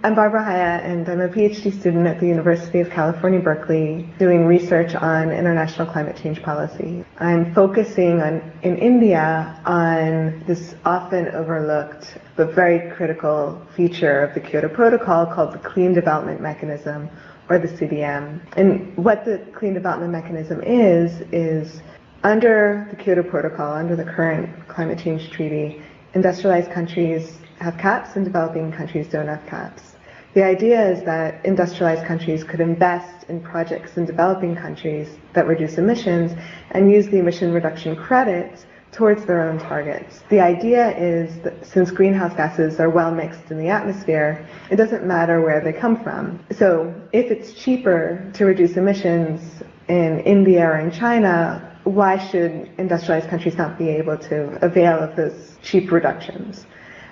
I'm Barbara Haya, and I'm a PhD student at the University of California, Berkeley, doing research on international climate change policy. I'm focusing in India on this often overlooked but very critical feature of the Kyoto Protocol called the Clean Development Mechanism, or the CDM. And what the Clean Development Mechanism is under the Kyoto Protocol, under the current climate change treaty, industrialized countries have caps and developing countries don't have caps. The idea is that industrialized countries could invest in projects in developing countries that reduce emissions and use the emission reduction credits towards their own targets. The idea is that since greenhouse gases are well mixed in the atmosphere, it doesn't matter where they come from. So if it's cheaper to reduce emissions in India or in China, why should industrialized countries not be able to avail of those cheap reductions?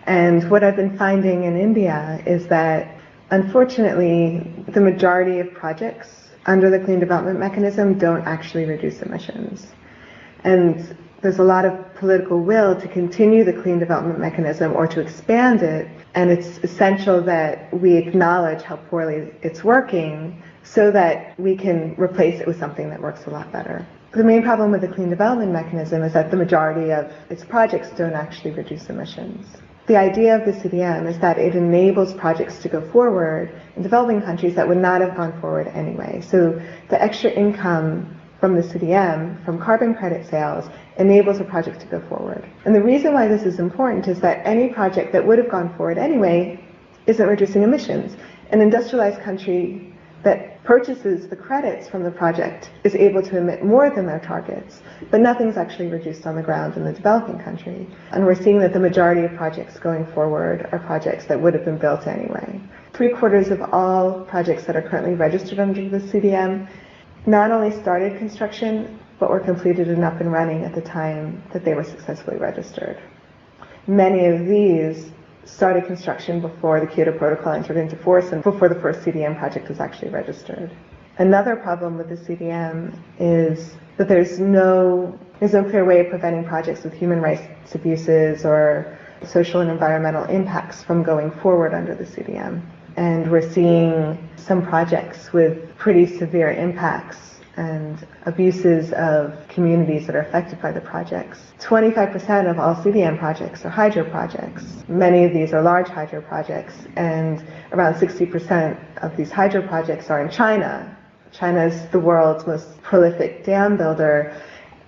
And what I've been finding in India is that, unfortunately, the majority of projects under the Clean Development Mechanism don't actually reduce emissions. And there's a lot of political will to continue the Clean Development Mechanism or to expand it, and it's essential that we acknowledge how poorly it's working so that we can replace it with something that works a lot better. The main problem with the Clean Development Mechanism is that the majority of its projects don't actually reduce emissions. The idea of the CDM is that it enables projects to go forward in developing countries that would not have gone forward anyway. So the extra income from the CDM, from carbon credit sales, enables a project to go forward. And the reason why this is important is that any project that would have gone forward anyway isn't reducing emissions. An industrialized country that purchases the credits from the project is able to emit more than their targets, but nothing's actually reduced on the ground in the developing country. And we're seeing that the majority of projects going forward are projects that would have been built anyway. 3/4 of all projects that are currently registered under the CDM not only started construction, but were completed and up and running at the time that they were successfully registered. Many of these started construction before the Kyoto Protocol entered into force and before the first CDM project was actually registered. Another problem with the CDM is that there's no clear way of preventing projects with human rights abuses or social and environmental impacts from going forward under the CDM. And we're seeing some projects with pretty severe impacts and abuses of communities that are affected by the projects. 25% of all CDM projects are hydro projects. Many of these are large hydro projects, and around 60% of these hydro projects are in China. China is the world's most prolific dam builder,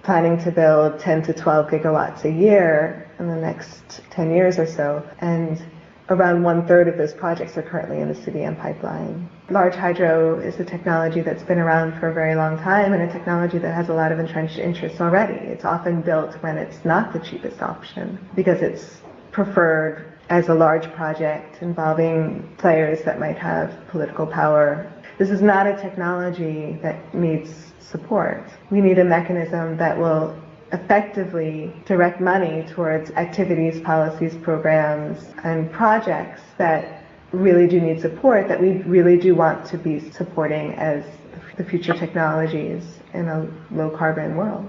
planning to build 10 to 12 gigawatts a year in the next 10 years or so, and around 1/3 of those projects are currently in the CDM pipeline. Large hydro is a technology that's been around for a very long time and a technology that has a lot of entrenched interests already. It's often built when it's not the cheapest option because it's preferred as a large project involving players that might have political power. This is not a technology that needs support. We need a mechanism that will effectively direct money towards activities, policies, programs, and projects that really do need support, that we really do want to be supporting as the future technologies in a low-carbon world.